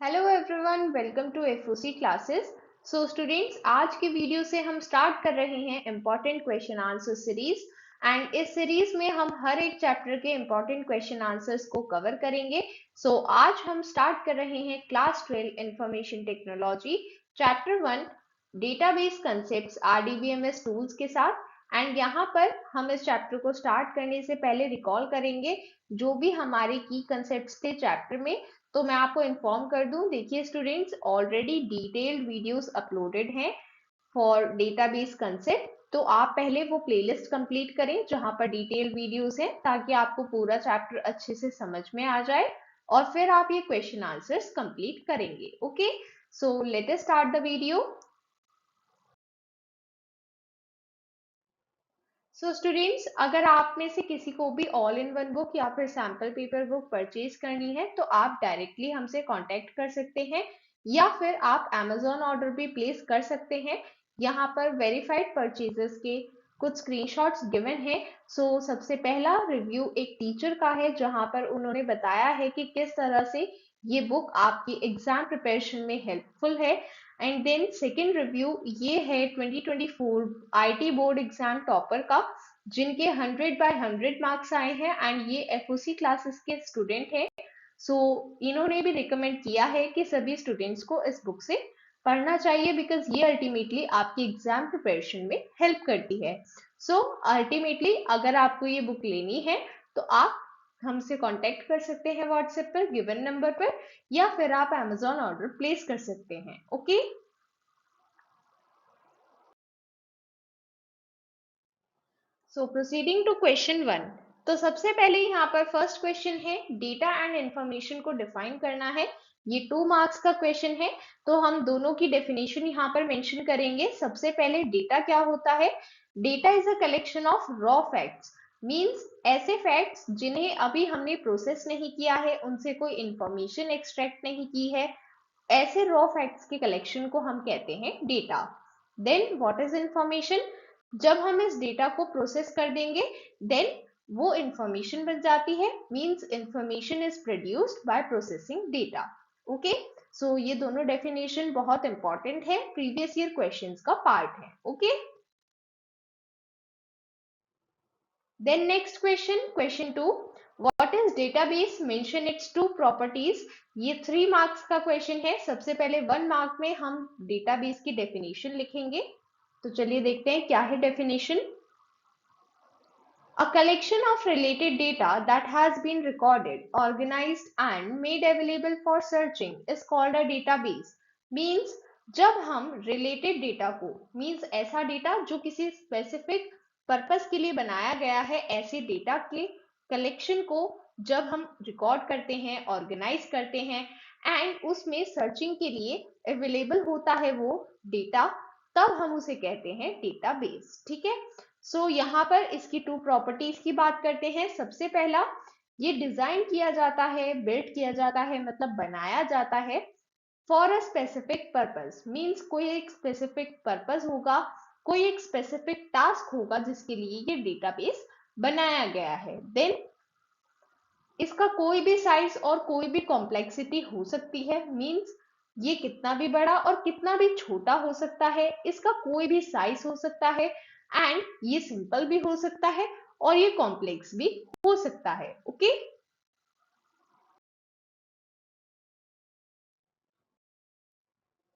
Hello everyone, welcome to FOC classes. So students, आज के video से हम स्टार्ट कर रहे हैं important question answer series. And इस सीरीज में हम हर एक चैप्टर के इम्पोर्टेंट क्वेश्चन आंसर्स को कवर करेंगे। आज हम स्टार्ट कर रहे हैं class 12 information technology chapter 1 database concepts RDBMS tools के साथ। एंड यहाँ पर हम इस चैप्टर को स्टार्ट करने से पहले रिकॉल करेंगे जो भी हमारे की कंसेप्ट्स थे चैप्टर में। तो मैं आपको इन्फॉर्म कर दूं, देखिए students, already detailed videos uploaded हैं फॉर डेटाबेस कंसेप्ट। तो आप पहले वो प्लेलिस्ट कंप्लीट करें जहां पर डिटेल्ड वीडियोस हैं, ताकि आपको पूरा चैप्टर अच्छे से समझ में आ जाए और फिर आप ये क्वेश्चन आंसर्स कंप्लीट करेंगे। Okay, so let us start the video. Students, अगर आप में से किसी को भी ऑल इन वन बुक या फिर सैम्पल पेपर बुक परचेज करनी है तो आप डायरेक्टली हमसे कांटेक्ट कर सकते हैं, या फिर आप अमेजोन ऑर्डर भी प्लेस कर सकते हैं। यहाँ पर वेरीफाइड परचेजेस के कुछ स्क्रीनशॉट्स गिवन है। सबसे पहला रिव्यू एक टीचर का है जहां पर उन्होंने बताया है कि किस तरह से ये बुक आपकी एग्जाम प्रिपरेशन में हेल्पफुल है। एंड देन सेकेंड रिव्यू ये है 2024 आईटी बोर्ड एग्जाम टॉपर का, जिनके 100/100 मार्क्स आए हैं एंड ये एफओसी क्लासेस के स्टूडेंट हैं। इन्होंने भी रिकमेंड किया है कि सभी स्टूडेंट्स को इस बुक से पढ़ना चाहिए, बिकॉज ये अल्टीमेटली आपकी एग्जाम प्रिपरेशन में हेल्प करती है। अल्टीमेटली अगर आपको ये बुक लेनी है तो आप हमसे कांटेक्ट कर सकते हैं व्हाट्सएप पर गिवन नंबर पर, या फिर आप अमेजोन ऑर्डर प्लेस कर सकते हैं। Okay, proceeding to question 1। तो सबसे पहले यहाँ पर फर्स्ट क्वेश्चन है, डेटा एंड इंफॉर्मेशन को डिफाइन करना है। ये 2 मार्क्स का क्वेश्चन है, तो हम दोनों की डेफिनेशन यहाँ पर मेंशन करेंगे। सबसे पहले डेटा क्या होता है? Data is a collection of raw facts, means ऐसे फैक्ट्स जिन्हें अभी हमने प्रोसेस नहीं किया है, उनसे कोई इंफॉर्मेशन एक्सट्रैक्ट नहीं की है, ऐसे रॉ फैक्ट्स के कलेक्शन को हम कहते हैं data. Then what is information? जब हम इस डेटा को प्रोसेस कर देंगे देन वो इंफॉर्मेशन बन जाती है, means information is produced by processing data. Okay, ये दोनों डेफिनेशन बहुत इंपॉर्टेंट है, प्रीवियस ईयर क्वेश्चंस का पार्ट है। Okay, then next question 2, what is database? mention its two properties। ये 3 मार्क्स का क्वेश्चन है। सबसे पहले 1 मार्क में हम डेटाबेस की डेफिनेशन लिखेंगे। तो चलिए देखते हैं क्या है definition. A collection of related data that has been recorded, organized and made available for searching is called a database। Means जब हम related data को, means ऐसा data जो किसी specific purpose के लिए बनाया गया है, ऐसे data के collection को जब हम record करते हैं, organize करते हैं and उसमें searching के लिए available होता है वो data, तब हम उसे कहते हैं database। ठीक है, यहाँ पर इसकी 2 प्रॉपर्टीज की बात करते हैं। सबसे पहला, ये डिजाइन किया जाता है, बिल्ड किया जाता है, मतलब बनाया जाता है for a specific purpose. Means कोई एक स्पेसिफिक पर्पस होगा, कोई एक स्पेसिफिक टास्क होगा जिसके लिए ये डेटाबेस बनाया गया है। देन इसका कोई भी साइज और कोई भी कॉम्प्लेक्सिटी हो सकती है, मींस ये कितना भी बड़ा और कितना भी छोटा हो सकता है, इसका कोई भी साइज हो सकता है एंड ये सिंपल भी हो सकता है और ये कॉम्प्लेक्स भी हो सकता है। Okay,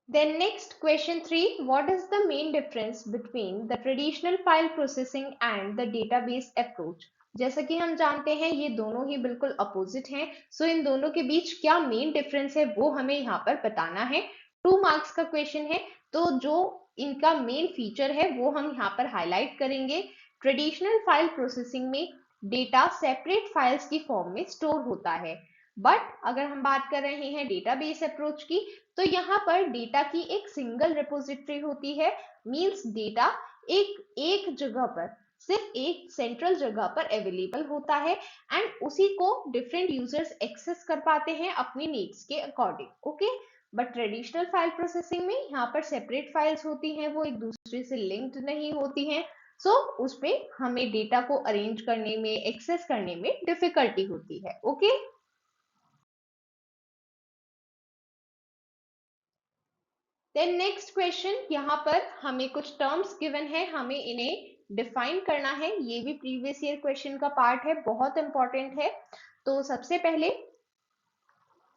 then next question 3, what is the main difference between the traditional file processing and the database approach? जैसा कि हम जानते हैं ये दोनों ही बिल्कुल अपोजिट हैं। इन दोनों के बीच क्या मेन डिफरेंस है वो हमें यहाँ पर बताना है। 2 मार्क्स का क्वेश्चन है, तो जो इनका मेन फीचर है वो हम यहाँ पर हाईलाइट करेंगे। ट्रेडिशनल फाइल प्रोसेसिंग में डेटा सेपरेट फाइल्स की फॉर्म में स्टोर होता है, बट अगर हम बात कर रहे हैं डेटाबेस अप्रोच की, तो यहाँ पर डेटा की एक सिंगल रिपोजिटरी होती है। मींस डेटा एक जगह पर, सिर्फ एक सेंट्रल जगह पर अवेलेबल होता है एंड उसी को डिफरेंट यूजर्स एक्सेस कर पाते हैं अपनी नीड्स के according. Okay, but traditional file processing में यहाँ पर सेपरेट फाइल्स होती हैं, वो एक दूसरे से लिंक्ड नहीं होती हैं। उसमें हमें डेटा को अरेंज करने में, एक्सेस करने में डिफिकल्टी होती है। ओके, देन नेक्स्ट क्वेश्चन, यहाँ पर हमें कुछ टर्म्स गिवन है, हमें इन्हें डिफाइन करना है। ये भी प्रीवियस ईयर क्वेश्चन का पार्ट है, बहुत इंपॉर्टेंट है। तो सबसे पहले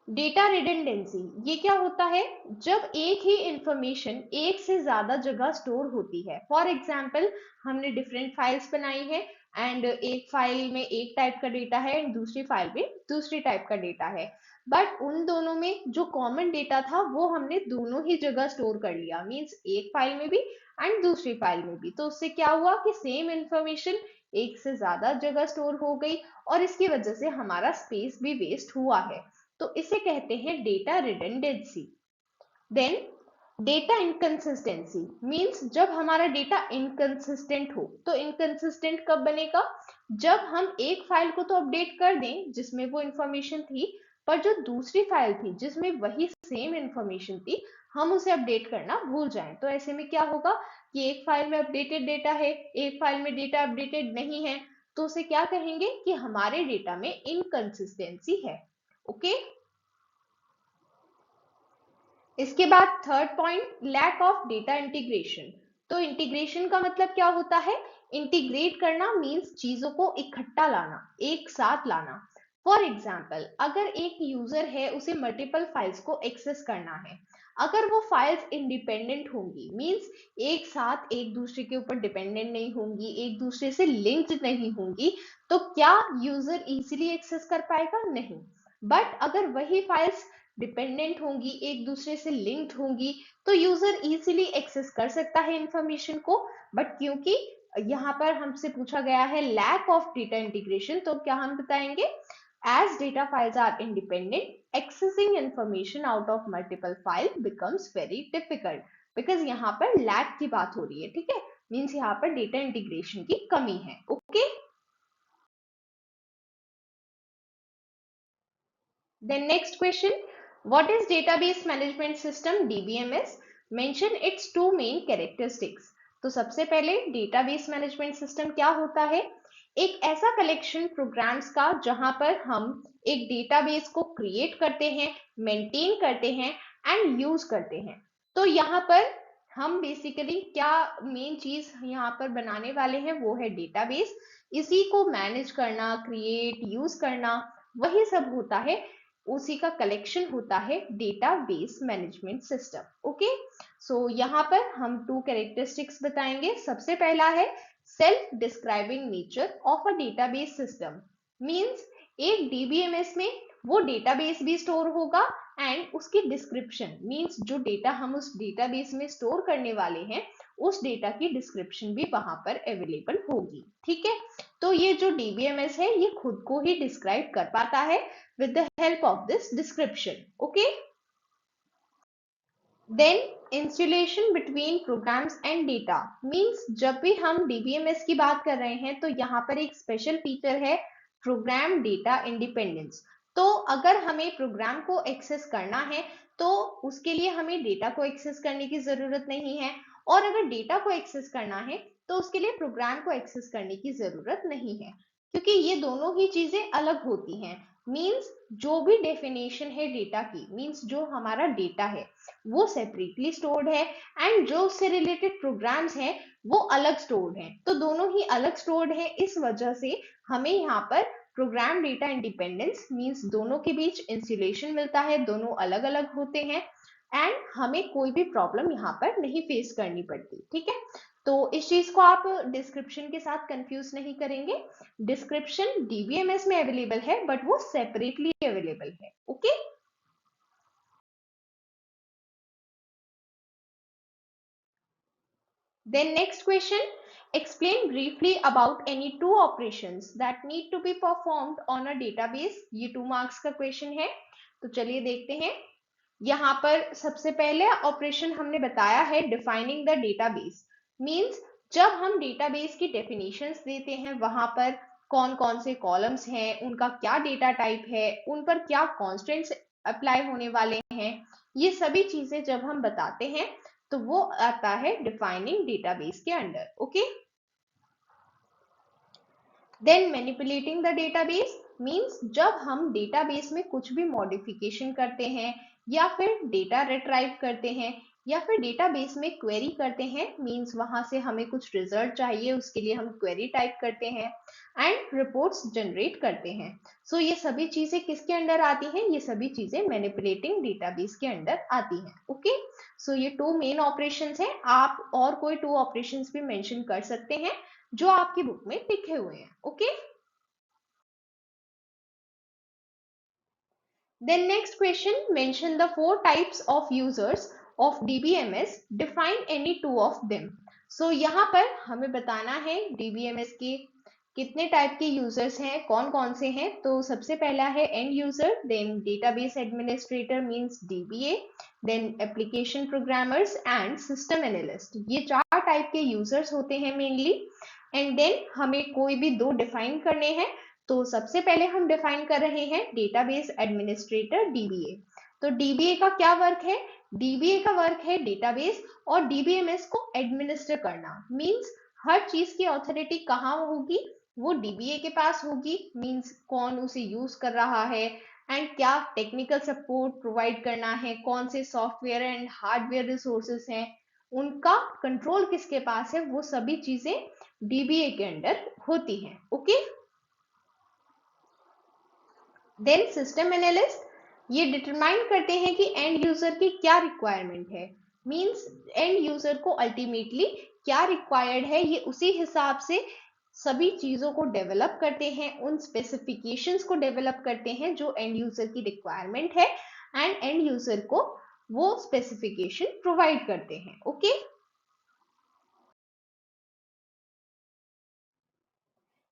डेटा रिडंडेंसी, ये क्या होता है? जब एक ही इंफॉर्मेशन एक से ज्यादा जगह स्टोर होती है। फॉर एग्जाम्पल, हमने डिफरेंट फाइल्स बनाई है एंड एक फाइल में एक टाइप का डेटा है एंड दूसरी फाइल में दूसरी टाइप का डेटा है, बट उन दोनों में जो कॉमन डेटा था वो हमने दोनों ही जगह स्टोर कर लिया, मीन्स एक फाइल में भी एंड दूसरी फाइल में भी। तो उससे क्या हुआ कि सेम इंफॉर्मेशन एक से ज्यादा जगह स्टोर हो गई और इसकी वजह से हमारा स्पेस भी वेस्ट हुआ है। तो इसे कहते हैं data redundancy. Then data inconsistency means जब हमारा डेटा इनकंसिस्टेंट हो। तो इनकंसिस्टेंट कब बनेगा? जब हम एक फाइल को तो अपडेट कर दें जिसमें वो इंफॉर्मेशन थी, पर जो दूसरी फाइल थी जिसमें वही सेम इंफॉर्मेशन थी, हम उसे अपडेट करना भूल जाएं। तो ऐसे में क्या होगा कि एक फाइल में अपडेटेड डेटा है, एक फाइल में डेटा अपडेटेड नहीं है, तो उसे क्या कहेंगे कि हमारे डेटा में इनकंसिस्टेंसी है। ओके। इसके बाद third point, lack of data integration. तो इंटीग्रेशन का मतलब क्या होता है? इंटीग्रेट करना मींस चीजों को इकट्ठा लाना, एक साथ लाना। फॉर एग्जाम्पल, अगर एक यूजर है, उसे मल्टीपल फाइल्स को एक्सेस करना है, अगर वो फाइल्स इंडिपेंडेंट होंगी, मींस एक साथ एक दूसरे के ऊपर डिपेंडेंट नहीं होंगी, एक दूसरे से लिंक्ड नहीं होंगी, तो क्या यूजर इजीली एक्सेस कर पाएगा? नहीं। बट अगर वही फाइल्स डिपेंडेंट होंगी, एक दूसरे से लिंक्ड होंगी, तो यूजर इजीली एक्सेस कर सकता है इंफॉर्मेशन को। बट क्योंकि यहाँ पर हमसे पूछा गया है लैक ऑफ डेटा इंटीग्रेशन, तो क्या हम बताएंगे? As data files are independent, accessing information out of multiple file becomes very difficult. Because यहाँ पर लैक की बात हो रही है, ठीक है, मीन्स यहाँ पर डेटा इंटीग्रेशन की कमी है। Okay. Then next question, what is database management system DBMS? Mention its two main characteristics. तो सबसे पहले डेटाबेस मैनेजमेंट सिस्टम क्या होता है? एक ऐसा कलेक्शन प्रोग्राम्स का जहां पर हम एक डेटाबेस को क्रिएट करते हैं, मेंटेन करते हैं एंड यूज करते हैं। तो यहाँ पर हम बेसिकली क्या मेन चीज यहाँ पर बनाने वाले हैं, वो है डेटाबेस। इसी को मैनेज करना, क्रिएट, यूज करना, वही सब होता है, उसी का कलेक्शन होता है डेटाबेस मैनेजमेंट सिस्टम। ओके। सो यहाँ पर हम टू कैरेक्टरिस्टिक्स बताएंगे। सबसे पहला है self describing nature of a database system. Means एक डीबीएमएस में वो डेटाबेस भी स्टोर होगा एंड उसकी डिस्क्रिप्शन, मींस जो डेटा हम उस डेटाबेस में स्टोर करने वाले हैं, उस डेटा की डिस्क्रिप्शन भी वहां पर अवेलेबल होगी। ठीक है। तो ये जो डीबीएमएस है, ये खुद को ही डिस्क्राइब कर पाता है with the help of this description. Okay. Then installation between programs and data means जब भी हम डीबीएमएस की बात कर रहे हैं तो यहाँ पर एक स्पेशल फीचर है प्रोग्राम डेटा इंडिपेंडेंस। तो अगर हमें प्रोग्राम को एक्सेस करना है तो उसके लिए हमें डेटा को एक्सेस करने की जरूरत नहीं है, और अगर डेटा को एक्सेस करना है तो उसके लिए प्रोग्राम को एक्सेस करने की जरूरत नहीं है, क्योंकि ये दोनों ही चीजें अलग होती हैं। मींस जो भी डेफिनेशन है डेटा की, मींस जो हमारा डेटा है वो सेपरेटली स्टोर्ड है एंड जो उससे रिलेटेड प्रोग्राम्स हैं वो अलग स्टोर्ड हैं। तो दोनों ही अलग स्टोर्ड है, इस वजह से हमें यहाँ पर प्रोग्राम डेटा इंडिपेंडेंस मींस दोनों के बीच इंसुलेशन मिलता है, दोनों अलग अलग होते हैं एंड हमें कोई भी प्रॉब्लम यहाँ पर नहीं फेस करनी पड़ती। ठीक है। तो इस चीज को आप डिस्क्रिप्शन के साथ कंफ्यूज नहीं करेंगे। डिस्क्रिप्शन डीबीएमएस में अवेलेबल है बट वो सेपरेटली अवेलेबल है। Okay. Then next question, explain briefly about any two operations that need to be performed on a database. ये 2 मार्क्स का क्वेश्चन है, तो चलिए देखते हैं। यहाँ पर सबसे पहले ऑपरेशन हमने बताया है डिफाइनिंग द डेटाबेस। मींस जब हम डेटाबेस की डेफिनेशंस देते हैं, वहां पर कौन कौन से कॉलम्स हैं, उनका क्या डेटा टाइप है, उन पर क्या कॉन्स्टेंट्स अप्लाई होने वाले हैं, ये सभी चीजें जब हम बताते हैं तो वो आता है डिफाइनिंग डेटाबेस के अंडर। Okay. Then manipulating the database means जब हम डेटाबेस में कुछ भी मॉडिफिकेशन करते हैं या फिर डेटा रिट्राइव करते हैं या फिर डेटाबेस में क्वेरी करते हैं, मींस वहां से हमें कुछ रिजल्ट चाहिए, उसके लिए हम क्वेरी टाइप करते हैं एंड रिपोर्ट्स जनरेट करते हैं। सो ये सभी चीजें किसके अंडर आती हैं? ये सभी चीजें मैनिपुलेटिंग डेटाबेस के अंडर आती हैं। ओके, सो ये 2 मेन ऑपरेशंस हैं। आप और कोई 2 ऑपरेशंस भी मेंशन कर सकते हैं जो आपकी बुक में लिखे हुए हैं। Okay, then next question, mention the 4 types of users of DBMS, define any 2 of them. So यहाँ पर हमें बताना है DBMS के कितने टाइप के यूजर्स हैं, कौन कौन से हैं। तो सबसे पहला है end user, then database administrator means DBA, then application programmers and system analyst. ये 4 टाइप के यूजर्स होते हैं मेनली। एंड देन हमें कोई भी 2 डिफाइन करने हैं। तो सबसे पहले हम डिफाइन कर रहे हैं डेटाबेस एडमिनिस्ट्रेटर DBA। तो DBA का क्या वर्क है? DBA का वर्क है डेटाबेस और DBMS को एडमिनिस्टर करना। मींस हर चीज की ऑथोरिटी कहाँ होगी? वो DBA के पास होगी। मींस कौन उसे यूज कर रहा है एंड क्या टेक्निकल सपोर्ट प्रोवाइड करना है, कौन से सॉफ्टवेयर एंड हार्डवेयर रिसोर्सेस हैं, उनका कंट्रोल किसके पास है, वो सभी चीजें DBA के अंडर होती हैं। ओके, देन सिस्टम एनालिस्ट ये डिटरमाइन करते हैं कि एंड यूजर की क्या रिक्वायरमेंट है। मींस एंड यूजर को अल्टीमेटली क्या रिक्वायर्ड है, ये उसी हिसाब से सभी चीजों को डेवलप करते हैं, उन स्पेसिफिकेशंस को डेवलप करते हैं जो एंड यूजर की रिक्वायरमेंट है एंड एंड यूजर को वो स्पेसिफिकेशन प्रोवाइड करते हैं। Okay,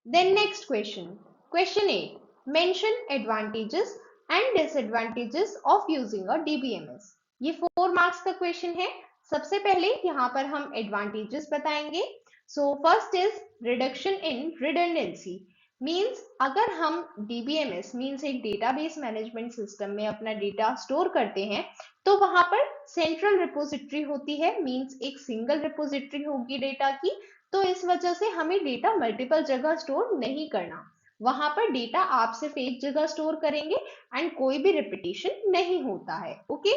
then next question. Question 8. Mention advantages and disadvantages of using a DBMS. ये 4 मार्क्स का क्वेश्चन है। सबसे पहले यहाँ पर हम एडवांटेजेस बताएंगे। So first is reduction in redundancy. Means अगर हम DBMS मींस एक डेटाबेस मैनेजमेंट सिस्टम में अपना डेटा स्टोर करते हैं तो वहां पर सेंट्रल रिपोजिटरी होती है। मींस एक सिंगल रिपोजिटरी होगी डेटा की। तो इस वजह से हमें डेटा मल्टीपल जगह स्टोर नहीं करना। वहां पर डेटा आप सिर्फ एक जगह स्टोर करेंगे एंड कोई भी रिपीटिशन नहीं होता है। Okay,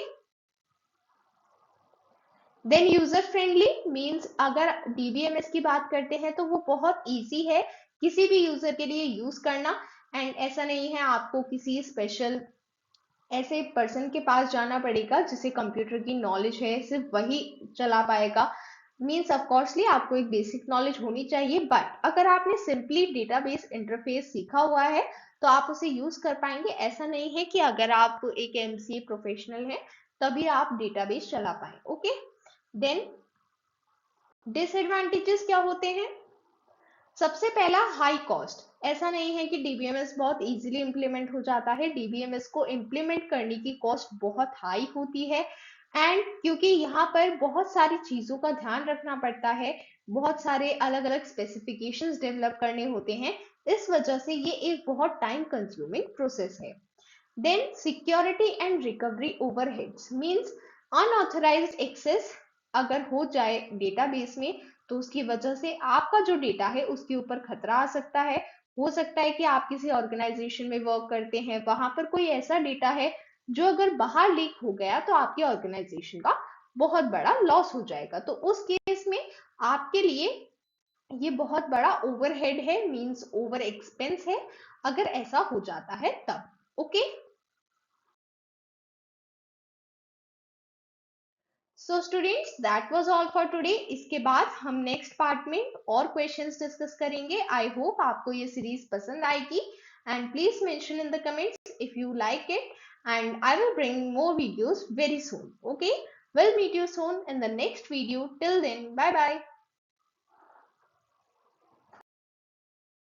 then user friendly means अगर DBMS की बात करते हैं तो वो बहुत इजी है किसी भी यूजर के लिए यूज करना। एंड ऐसा नहीं है आपको किसी स्पेशल ऐसे पर्सन के पास जाना पड़ेगा जिसे कंप्यूटर की नॉलेज है, सिर्फ वही चला पाएगा। मीन्स ऑफकोर्सली आपको एक बेसिक नॉलेज होनी चाहिए, बट अगर आपने सिंपली डेटाबेस इंटरफेस सीखा हुआ है तो आप उसे यूज कर पाएंगे। ऐसा नहीं है कि अगर आप एक MCA प्रोफेशनल हैं तभी आप डेटाबेस चला पाए। ओके, देन डिसएडवांटेजेस क्या होते हैं? सबसे पहला हाई कॉस्ट। ऐसा नहीं है कि DBMS बहुत इजीली इंप्लीमेंट हो जाता है। DBMS को इंप्लीमेंट करने की कॉस्ट बहुत हाई होती है एंड क्योंकि यहाँ पर बहुत सारी चीजों का ध्यान रखना पड़ता है, बहुत सारे अलग अलग स्पेसिफिकेशंस डेवलप करने होते हैं, इस वजह से ये एक बहुत टाइम कंज्यूमिंग प्रोसेस है। Then security and recovery overheads means unauthorised access अगर हो जाए डेटाबेस में तो उसकी वजह से आपका जो डेटा है उसके ऊपर खतरा आ सकता है। हो सकता है कि आप किसी ऑर्गेनाइजेशन में वर्क करते हैं, वहां पर कोई ऐसा डेटा है जो अगर बाहर लीक हो गया तो आपकी ऑर्गेनाइजेशन का बहुत बड़ा लॉस हो जाएगा। तो उस केस में आपके लिए ये बहुत बड़ा ओवरहेड है, मींस ओवर एक्सपेंस है अगर ऐसा हो जाता है तब। Okay, so students that was all for today. इसके बाद हम नेक्स्ट पार्ट में और क्वेश्चंस डिस्कस करेंगे। आई होप आपको ये सीरीज पसंद आएगी and please mention in the comments if you like it and I will bring more videos very soon. Okay, we'll meet you soon in the next video. Till then, bye bye.